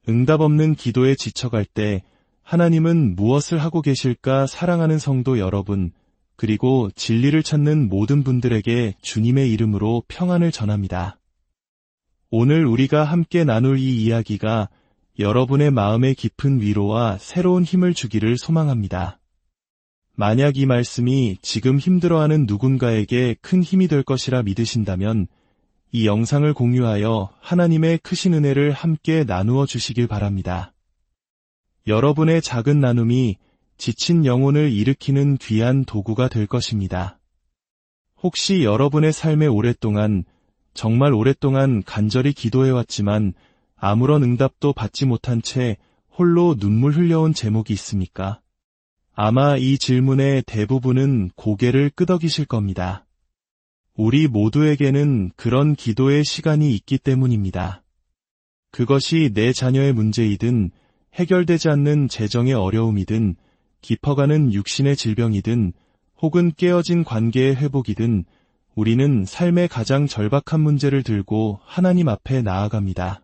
응답 없는 기도에 지쳐갈 때 하나님은 무엇을 하고 계실까? 사랑하는 성도 여러분, 그리고 진리를 찾는 모든 분들에게 주님의 이름으로 평안을 전합니다. 오늘 우리가 함께 나눌 이 이야기가 여러분의 마음에 깊은 위로와 새로운 힘을 주기를 소망합니다. 만약 이 말씀이 지금 힘들어하는 누군가에게 큰 힘이 될 것이라 믿으신다면 이 영상을 공유하여 하나님의 크신 은혜를 함께 나누어 주시길 바랍니다. 여러분의 작은 나눔이 지친 영혼을 일으키는 귀한 도구가 될 것입니다. 혹시 여러분의 삶에 정말 오랫동안 간절히 기도해왔지만 아무런 응답도 받지 못한 채 홀로 눈물 흘려온 제목이 있습니까? 아마 이 질문의 대부분은 고개를 끄덕이실 겁니다. 우리 모두에게는 그런 기도의 시간이 있기 때문입니다. 그것이 내 자녀의 문제이든 해결되지 않는 재정의 어려움이든 깊어가는 육신의 질병이든 혹은 깨어진 관계의 회복이든 우리는 삶의 가장 절박한 문제를 들고 하나님 앞에 나아갑니다.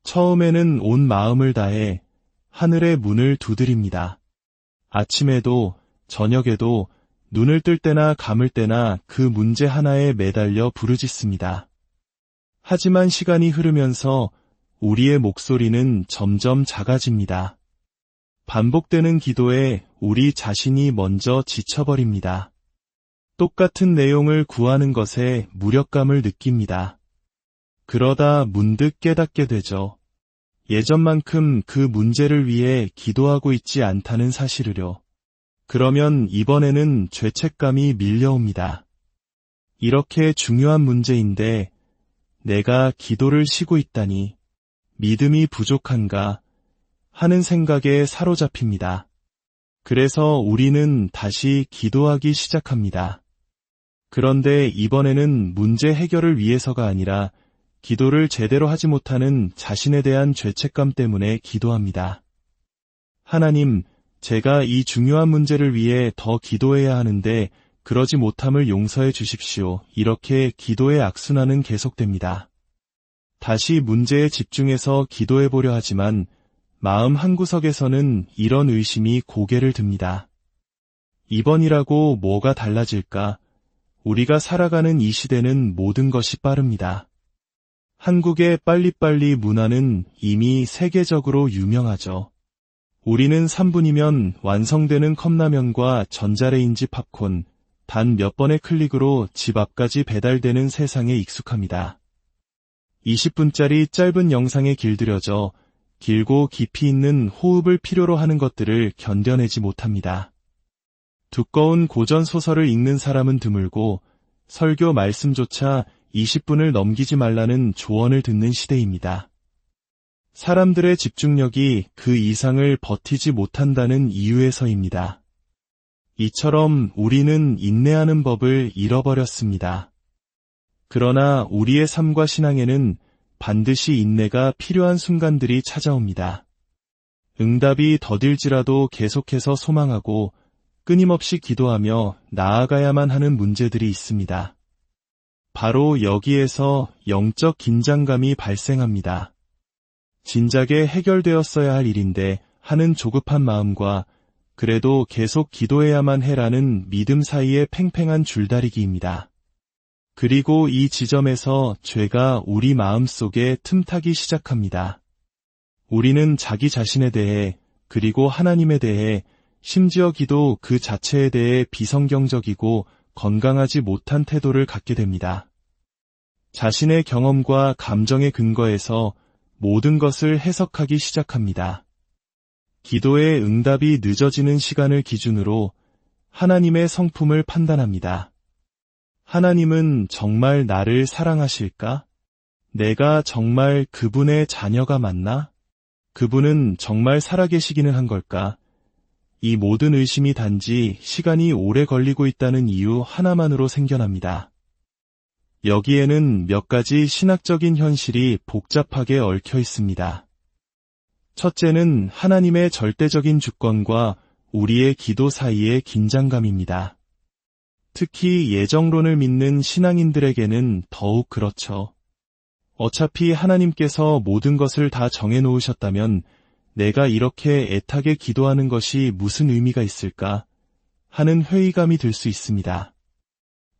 처음에는 온 마음을 다해 하늘의 문을 두드립니다. 아침에도 저녁에도 눈을 뜰 때나 감을 때나 그 문제 하나에 매달려 부르짖습니다. 하지만 시간이 흐르면서 우리의 목소리는 점점 작아집니다. 반복되는 기도에 우리 자신이 먼저 지쳐버립니다. 똑같은 내용을 구하는 것에 무력감을 느낍니다. 그러다 문득 깨닫게 되죠. 예전만큼 그 문제를 위해 기도하고 있지 않다는 사실을요. 그러면 이번에는 죄책감이 밀려옵니다. 이렇게 중요한 문제인데 내가 기도를 쉬고 있다니, 믿음이 부족한가 하는 생각에 사로잡힙니다. 그래서 우리는 다시 기도하기 시작합니다. 그런데 이번에는 문제 해결을 위해서가 아니라 기도를 제대로 하지 못하는 자신에 대한 죄책감 때문에 기도합니다. 하나님, 제가 이 중요한 문제를 위해 더 기도해야 하는데 그러지 못함을 용서해 주십시오. 이렇게 기도의 악순환은 계속됩니다. 다시 문제에 집중해서 기도해 보려 하지만 마음 한구석에서는 이런 의심이 고개를 듭니다. 이번이라고 뭐가 달라질까? 우리가 살아가는 이 시대는 모든 것이 빠릅니다. 한국의 빨리빨리 문화는 이미 세계적으로 유명하죠. 우리는 3분이면 완성되는 컵라면과 전자레인지 팝콘, 단 몇 번의 클릭으로 집 앞까지 배달되는 세상에 익숙합니다. 20분짜리 짧은 영상에 길들여져 길고 깊이 있는 호흡을 필요로 하는 것들을 견뎌내지 못합니다. 두꺼운 고전 소설을 읽는 사람은 드물고 설교 말씀조차 20분을 넘기지 말라는 조언을 듣는 시대입니다. 사람들의 집중력이 그 이상을 버티지 못한다는 이유에서입니다. 이처럼 우리는 인내하는 법을 잃어버렸습니다. 그러나 우리의 삶과 신앙에는 반드시 인내가 필요한 순간들이 찾아옵니다. 응답이 더딜지라도 계속해서 소망하고 끊임없이 기도하며 나아가야만 하는 문제들이 있습니다. 바로 여기에서 영적 긴장감이 발생합니다. 진작에 해결되었어야 할 일인데 하는 조급한 마음과 그래도 계속 기도해야만 해라는 믿음 사이의 팽팽한 줄다리기입니다. 그리고 이 지점에서 죄가 우리 마음속에 틈타기 시작합니다. 우리는 자기 자신에 대해, 그리고 하나님에 대해, 심지어 기도 그 자체에 대해 비성경적이고 건강하지 못한 태도를 갖게 됩니다. 자신의 경험과 감정의 근거에서 모든 것을 해석하기 시작합니다. 기도의 응답이 늦어지는 시간을 기준으로 하나님의 성품을 판단합니다. 하나님은 정말 나를 사랑하실까? 내가 정말 그분의 자녀가 맞나? 그분은 정말 살아계시기는 한 걸까? 이 모든 의심이 단지 시간이 오래 걸리고 있다는 이유 하나만으로 생겨납니다. 여기에는 몇 가지 신학적인 현실이 복잡하게 얽혀 있습니다. 첫째는 하나님의 절대적인 주권과 우리의 기도 사이의 긴장감입니다. 특히 예정론을 믿는 신앙인들에게는 더욱 그렇죠. 어차피 하나님께서 모든 것을 다 정해놓으셨다면 내가 이렇게 애타게 기도하는 것이 무슨 의미가 있을까 하는 회의감이 들 수 있습니다.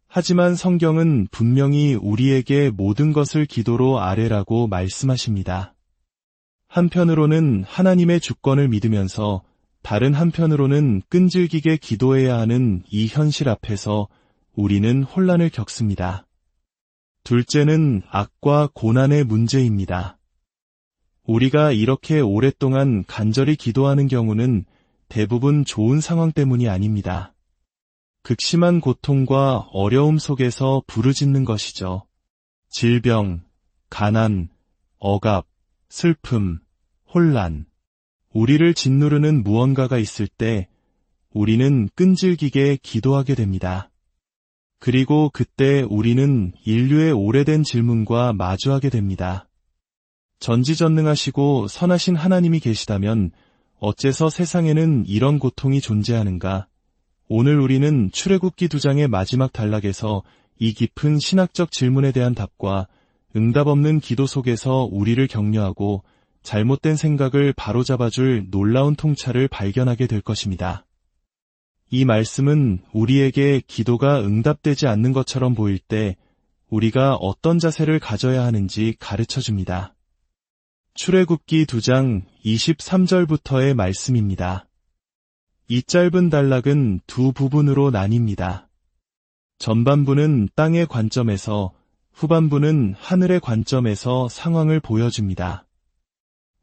하지만 성경은 분명히 우리에게 모든 것을 기도로 아뢰라고 말씀하십니다. 한편으로는 하나님의 주권을 믿으면서 다른 한편으로는 끈질기게 기도해야 하는 이 현실 앞에서 우리는 혼란을 겪습니다. 둘째는 악과 고난의 문제입니다. 우리가 이렇게 오랫동안 간절히 기도하는 경우는 대부분 좋은 상황 때문이 아닙니다. 극심한 고통과 어려움 속에서 부르짖는 것이죠. 질병, 가난, 억압, 슬픔, 혼란. 우리를 짓누르는 무언가가 있을 때 우리는 끈질기게 기도하게 됩니다. 그리고 그때 우리는 인류의 오래된 질문과 마주하게 됩니다. 전지전능하시고 선하신 하나님이 계시다면 어째서 세상에는 이런 고통이 존재하는가? 오늘 우리는 출애굽기 2장의 마지막 단락에서 이 깊은 신학적 질문에 대한 답과 응답 없는 기도 속에서 우리를 격려하고 잘못된 생각을 바로잡아줄 놀라운 통찰을 발견하게 될 것입니다. 이 말씀은 우리에게 기도가 응답되지 않는 것처럼 보일 때 우리가 어떤 자세를 가져야 하는지 가르쳐줍니다. 출애굽기 2장 23절부터의 말씀입니다. 이 짧은 단락은 두 부분으로 나뉩니다. 전반부는 땅의 관점에서, 후반부는 하늘의 관점에서 상황을 보여줍니다.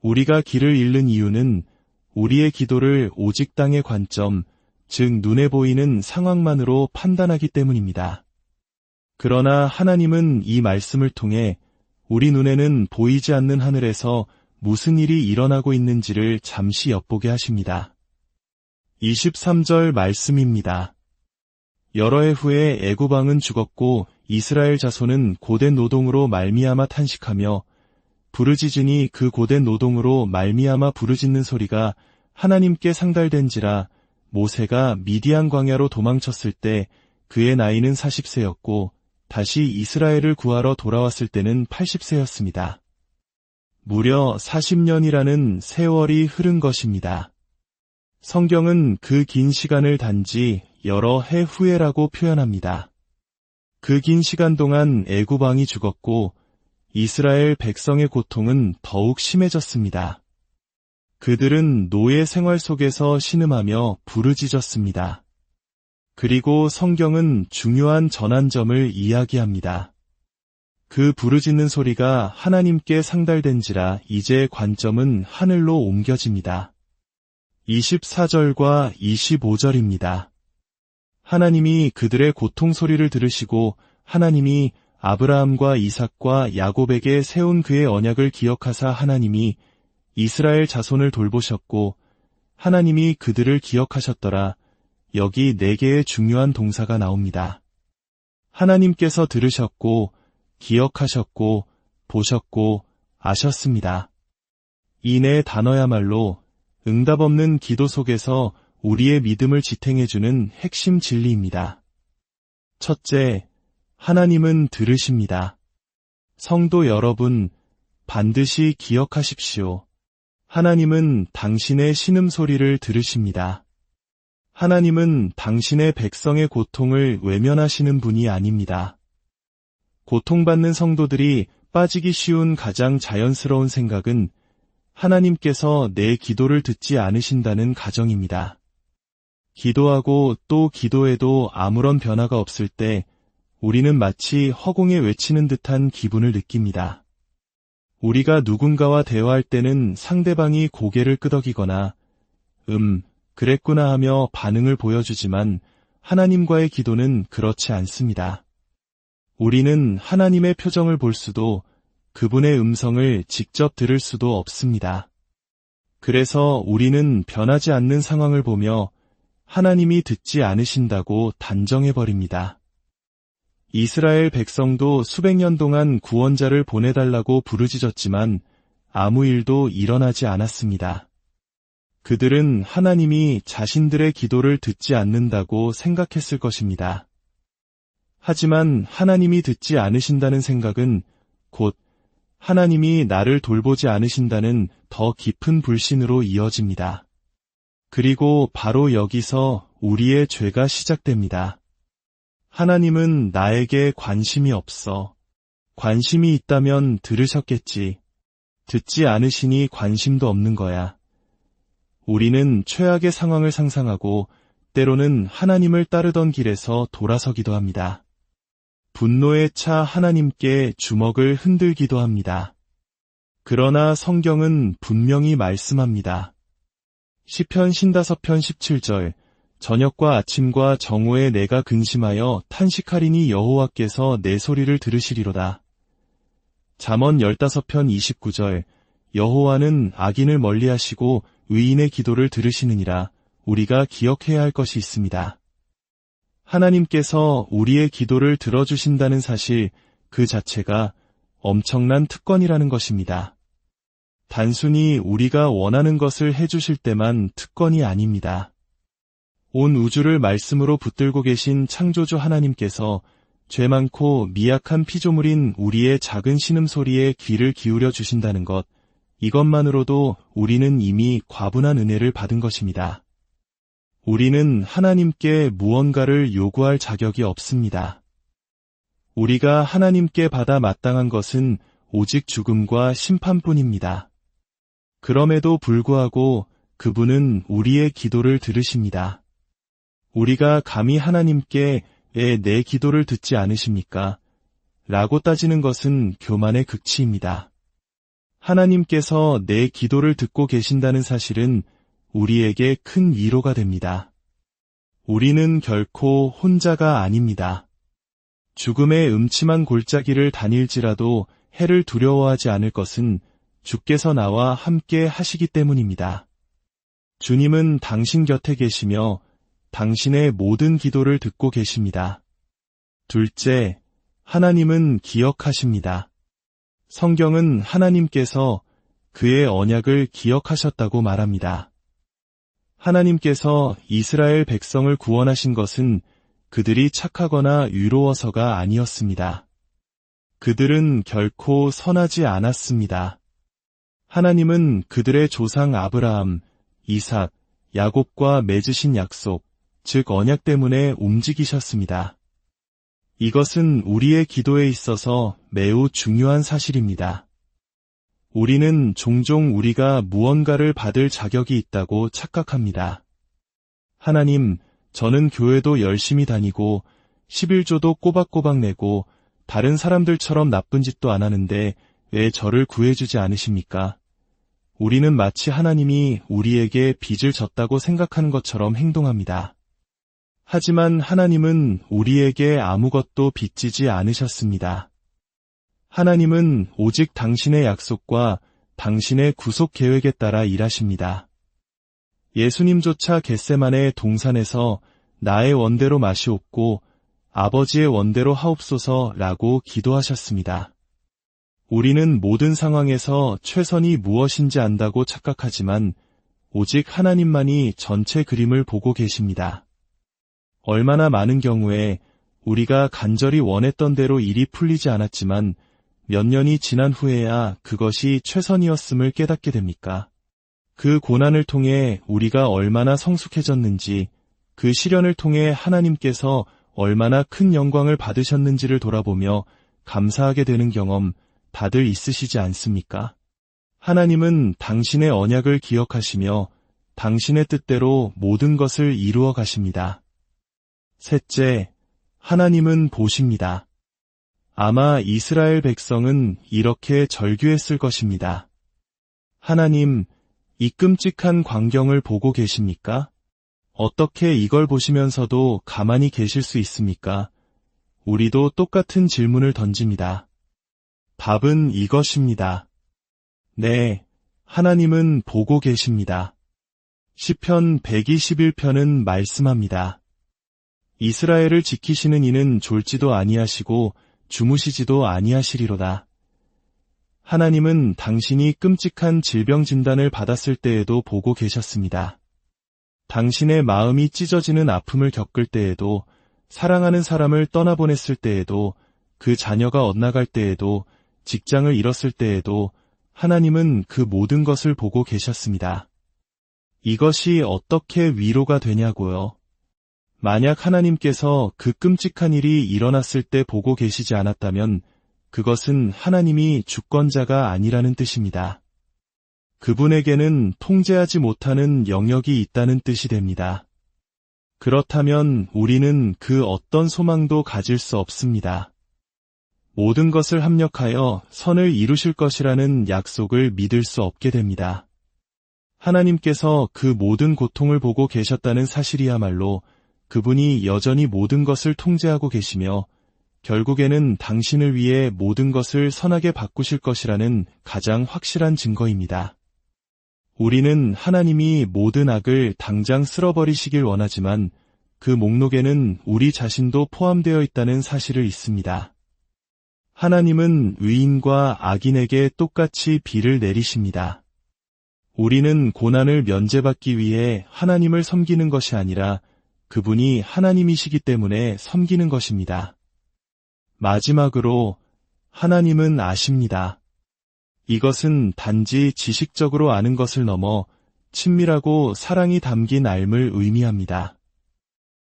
우리가 길을 잃는 이유는 우리의 기도를 오직 땅의 관점, 즉 눈에 보이는 상황만으로 판단하기 때문입니다. 그러나 하나님은 이 말씀을 통해 우리 눈에는 보이지 않는 하늘에서 무슨 일이 일어나고 있는지를 잠시 엿보게 하십니다. 23절 말씀입니다. 여러 해 후에 애굽 왕은 죽었고 이스라엘 자손은 고된 노동으로 말미암아 탄식하며 부르짖으니 그 고된 노동으로 말미암아 부르짖는 소리가 하나님께 상달된지라. 모세가 미디안 광야로 도망쳤을 때 그의 나이는 40세였고 다시 이스라엘을 구하러 돌아왔을 때는 80세였습니다. 무려 40년이라는 세월이 흐른 것입니다. 성경은 그 긴 시간을 단지 여러 해 후에라고 표현합니다. 그 긴 시간 동안 애굽 왕이 죽었고 이스라엘 백성의 고통은 더욱 심해졌습니다. 그들은 노예 생활 속에서 신음하며 부르짖었습니다. 그리고 성경은 중요한 전환점을 이야기합니다. 그 부르짖는 소리가 하나님께 상달된지라. 이제 관점은 하늘로 옮겨집니다. 24절과 25절입니다. 하나님이 그들의 고통 소리를 들으시고 하나님이 아브라함과 이삭과 야곱에게 세운 그의 언약을 기억하사 하나님이 이스라엘 자손을 돌보셨고 하나님이 그들을 기억하셨더라. 여기 4개의 중요한 동사가 나옵니다. 하나님께서 들으셨고 기억하셨고 보셨고 아셨습니다. 이 네 단어야말로 응답 없는 기도 속에서 우리의 믿음을 지탱해주는 핵심 진리입니다. 첫째, 하나님은 들으십니다. 성도 여러분, 반드시 기억하십시오. 하나님은 당신의 신음소리를 들으십니다. 하나님은 당신의 백성의 고통을 외면하시는 분이 아닙니다. 고통받는 성도들이 빠지기 쉬운 가장 자연스러운 생각은 하나님께서 내 기도를 듣지 않으신다는 가정입니다. 기도하고 또 기도해도 아무런 변화가 없을 때 우리는 마치 허공에 외치는 듯한 기분을 느낍니다. 우리가 누군가와 대화할 때는 상대방이 고개를 끄덕이거나 그랬구나 하며 반응을 보여주지만 하나님과의 기도는 그렇지 않습니다. 우리는 하나님의 표정을 볼 수도 그분의 음성을 직접 들을 수도 없습니다. 그래서 우리는 변하지 않는 상황을 보며 하나님이 듣지 않으신다고 단정해버립니다. 이스라엘 백성도 수백 년 동안 구원자를 보내달라고 부르짖었지만 아무 일도 일어나지 않았습니다. 그들은 하나님이 자신들의 기도를 듣지 않는다고 생각했을 것입니다. 하지만 하나님이 듣지 않으신다는 생각은 곧 하나님이 나를 돌보지 않으신다는 더 깊은 불신으로 이어집니다. 그리고 바로 여기서 우리의 죄가 시작됩니다. 하나님은 나에게 관심이 없어. 관심이 있다면 들으셨겠지. 듣지 않으시니 관심도 없는 거야. 우리는 최악의 상황을 상상하고 때로는 하나님을 따르던 길에서 돌아서기도 합니다. 분노에 차 하나님께 주먹을 흔들기도 합니다. 그러나 성경은 분명히 말씀합니다. 시편 55편 17절 저녁과 아침과 정오에 내가 근심하여 탄식하리니 여호와께서 내 소리를 들으시리로다. 잠언 15편 29절 여호와는 악인을 멀리하시고 의인의 기도를 들으시느니라. 우리가 기억해야 할 것이 있습니다. 하나님께서 우리의 기도를 들어주신다는 사실 그 자체가 엄청난 특권이라는 것입니다. 단순히 우리가 원하는 것을 해주실 때만 특권이 아닙니다. 온 우주를 말씀으로 붙들고 계신 창조주 하나님께서 죄 많고 미약한 피조물인 우리의 작은 신음소리에 귀를 기울여 주신다는 것, 이것만으로도 우리는 이미 과분한 은혜를 받은 것입니다. 우리는 하나님께 무언가를 요구할 자격이 없습니다. 우리가 하나님께 받아 마땅한 것은 오직 죽음과 심판뿐입니다. 그럼에도 불구하고 그분은 우리의 기도를 들으십니다. 우리가 감히 하나님께 왜 내 기도를 듣지 않으십니까? 라고 따지는 것은 교만의 극치입니다. 하나님께서 내 기도를 듣고 계신다는 사실은 우리에게 큰 위로가 됩니다. 우리는 결코 혼자가 아닙니다. 죽음의 음침한 골짜기를 다닐지라도 해를 두려워하지 않을 것은 주께서 나와 함께 하시기 때문입니다. 주님은 당신 곁에 계시며 당신의 모든 기도를 듣고 계십니다. 둘째, 하나님은 기억하십니다. 성경은 하나님께서 그의 언약을 기억하셨다고 말합니다. 하나님께서 이스라엘 백성을 구원하신 것은 그들이 착하거나 위로워서가 아니었습니다. 그들은 결코 선하지 않았습니다. 하나님은 그들의 조상 아브라함, 이삭, 야곱과 맺으신 약속, 즉 언약 때문에 움직이셨습니다. 이것은 우리의 기도에 있어서 매우 중요한 사실입니다. 우리는 종종 우리가 무언가를 받을 자격이 있다고 착각합니다. 하나님, 저는 교회도 열심히 다니고 11조도 꼬박꼬박 내고 다른 사람들처럼 나쁜 짓도 안 하는데 왜 저를 구해주지 않으십니까? 우리는 마치 하나님이 우리에게 빚을 졌다고 생각하는 것처럼 행동합니다. 하지만 하나님은 우리에게 아무것도 빚지지 않으셨습니다. 하나님은 오직 당신의 약속과 당신의 구속 계획에 따라 일하십니다. 예수님조차 겟세마네 동산에서 나의 원대로 마시옵고 아버지의 원대로 하옵소서라고 기도하셨습니다. 우리는 모든 상황에서 최선이 무엇인지 안다고 착각하지만 오직 하나님만이 전체 그림을 보고 계십니다. 얼마나 많은 경우에 우리가 간절히 원했던 대로 일이 풀리지 않았지만 몇 년이 지난 후에야 그것이 최선이었음을 깨닫게 됩니까? 그 고난을 통해 우리가 얼마나 성숙해졌는지, 그 시련을 통해 하나님께서 얼마나 큰 영광을 받으셨는지를 돌아보며 감사하게 되는 경험 다들 있으시지 않습니까? 하나님은 당신의 언약을 기억하시며 당신의 뜻대로 모든 것을 이루어 가십니다. 셋째, 하나님은 보십니다. 아마 이스라엘 백성은 이렇게 절규했을 것입니다. 하나님, 이 끔찍한 광경을 보고 계십니까? 어떻게 이걸 보시면서도 가만히 계실 수 있습니까? 우리도 똑같은 질문을 던집니다. 답은 이것입니다. 네, 하나님은 보고 계십니다. 시편 121편은 말씀합니다. 이스라엘을 지키시는 이는 졸지도 아니하시고 주무시지도 아니하시리로다. 하나님은 당신이 끔찍한 질병 진단을 받았을 때에도 보고 계셨습니다. 당신의 마음이 찢어지는 아픔을 겪을 때에도, 사랑하는 사람을 떠나보냈을 때에도, 그 자녀가 엇나갈 때에도, 직장을 잃었을 때에도 하나님은 그 모든 것을 보고 계셨습니다. 이것이 어떻게 위로가 되냐고요? 만약 하나님께서 그 끔찍한 일이 일어났을 때 보고 계시지 않았다면 그것은 하나님이 주권자가 아니라는 뜻입니다. 그분에게는 통제하지 못하는 영역이 있다는 뜻이 됩니다. 그렇다면 우리는 그 어떤 소망도 가질 수 없습니다. 모든 것을 합력하여 선을 이루실 것이라는 약속을 믿을 수 없게 됩니다. 하나님께서 그 모든 고통을 보고 계셨다는 사실이야말로 그분이 여전히 모든 것을 통제하고 계시며 결국에는 당신을 위해 모든 것을 선하게 바꾸실 것이라는 가장 확실한 증거입니다. 우리는 하나님이 모든 악을 당장 쓸어버리시길 원하지만 그 목록에는 우리 자신도 포함되어 있다는 사실을 잊습니다. 하나님은 의인과 악인에게 똑같이 비를 내리십니다. 우리는 고난을 면제받기 위해 하나님을 섬기는 것이 아니라 그분이 하나님이시기 때문에 섬기는 것입니다. 마지막으로 하나님은 아십니다. 이것은 단지 지식적으로 아는 것을 넘어 친밀하고 사랑이 담긴 알을 의미합니다.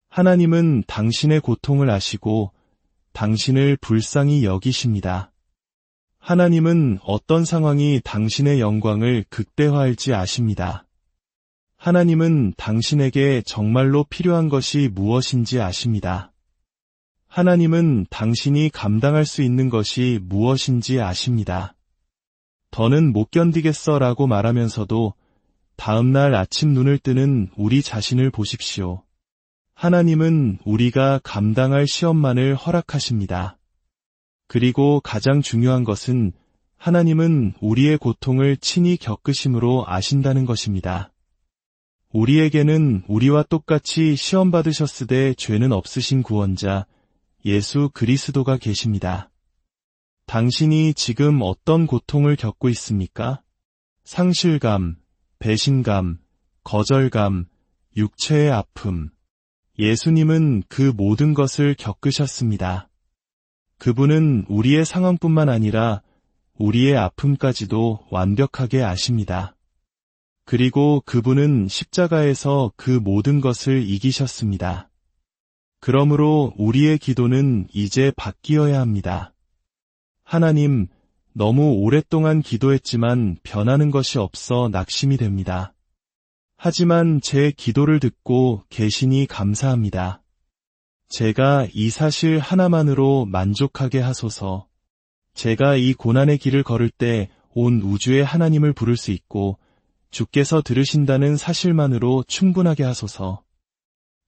하나님은 당신의 고통을 아시고 당신을 불쌍히 여기십니다. 하나님은 어떤 상황이 당신의 영광을 극대화할지 아십니다. 하나님은 당신에게 정말로 필요한 것이 무엇인지 아십니다. 하나님은 당신이 감당할 수 있는 것이 무엇인지 아십니다. 더는 못 견디겠어 라고 말하면서도 다음날 아침 눈을 뜨는 우리 자신을 보십시오. 하나님은 우리가 감당할 시험만을 허락하십니다. 그리고 가장 중요한 것은 하나님은 우리의 고통을 친히 겪으심으로 아신다는 것입니다. 우리에게는 우리와 똑같이 시험 받으셨으되 죄는 없으신 구원자 예수 그리스도가 계십니다. 당신이 지금 어떤 고통을 겪고 있습니까? 상실감, 배신감, 거절감, 육체의 아픔. 예수님은 그 모든 것을 겪으셨습니다. 그분은 우리의 상황뿐만 아니라 우리의 아픔까지도 완벽하게 아십니다. 그리고 그분은 십자가에서 그 모든 것을 이기셨습니다. 그러므로 우리의 기도는 이제 바뀌어야 합니다. 하나님, 너무 오랫동안 기도했지만 변하는 것이 없어 낙심이 됩니다. 하지만 제 기도를 듣고 계시니 감사합니다. 제가 이 사실 하나만으로 만족하게 하소서. 제가 이 고난의 길을 걸을 때 온 우주의 하나님을 부를 수 있고 주께서 들으신다는 사실만으로 충분하게 하소서.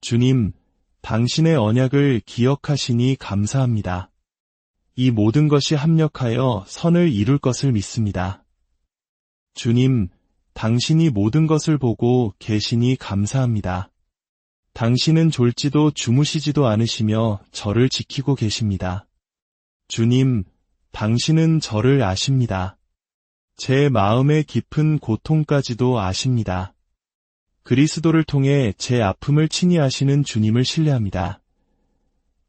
주님, 당신의 언약을 기억하시니 감사합니다. 이 모든 것이 합력하여 선을 이룰 것을 믿습니다. 주님, 당신이 모든 것을 보고 계시니 감사합니다. 당신은 졸지도 주무시지도 않으시며 저를 지키고 계십니다. 주님, 당신은 저를 아십니다. 제 마음의 깊은 고통까지도 아십니다. 그리스도를 통해 제 아픔을 친히 아시는 주님을 신뢰합니다.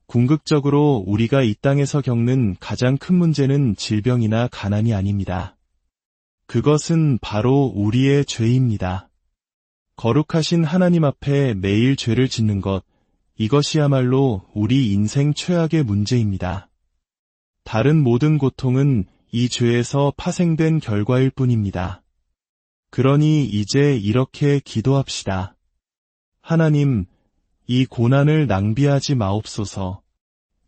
궁극적으로 우리가 이 땅에서 겪는 가장 큰 문제는 질병이나 가난이 아닙니다. 그것은 바로 우리의 죄입니다. 거룩하신 하나님 앞에 매일 죄를 짓는 것, 이것이야말로 우리 인생 최악의 문제입니다. 다른 모든 고통은 이 죄에서 파생된 결과일 뿐입니다. 그러니 이제 이렇게 기도합시다. 하나님, 이 고난을 낭비하지 마옵소서.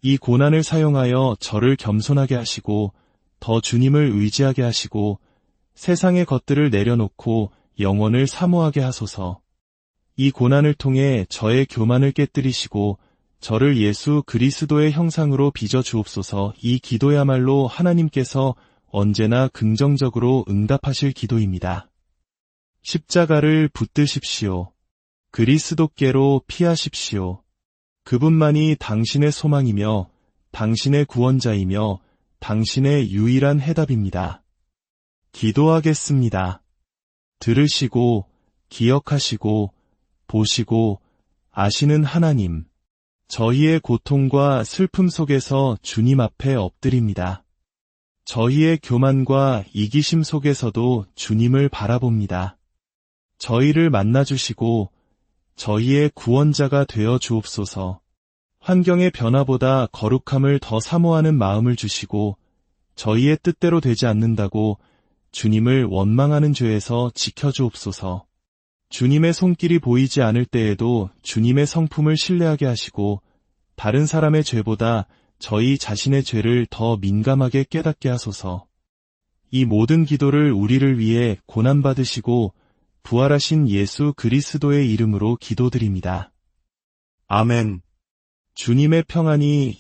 이 고난을 사용하여 저를 겸손하게 하시고 더 주님을 의지하게 하시고 세상의 것들을 내려놓고 영원을 사모하게 하소서. 이 고난을 통해 저의 교만을 깨뜨리시고 저를 예수 그리스도의 형상으로 빚어 주옵소서. 이 기도야말로 하나님께서 언제나 긍정적으로 응답하실 기도입니다. 십자가를 붙드십시오. 그리스도께로 피하십시오. 그분만이 당신의 소망이며 당신의 구원자이며 당신의 유일한 해답입니다. 기도하겠습니다. 들으시고 기억하시고 보시고 아시는 하나님, 저희의 고통과 슬픔 속에서 주님 앞에 엎드립니다. 저희의 교만과 이기심 속에서도 주님을 바라봅니다. 저희를 만나주시고 저희의 구원자가 되어 주옵소서. 환경의 변화보다 거룩함을 더 사모하는 마음을 주시고 저희의 뜻대로 되지 않는다고 주님을 원망하는 죄에서 지켜주옵소서. 주님의 손길이 보이지 않을 때에도 주님의 성품을 신뢰하게 하시고 다른 사람의 죄보다 저희 자신의 죄를 더 민감하게 깨닫게 하소서. 이 모든 기도를 우리를 위해 고난받으시고 부활하신 예수 그리스도의 이름으로 기도드립니다. 아멘. 주님의 평안이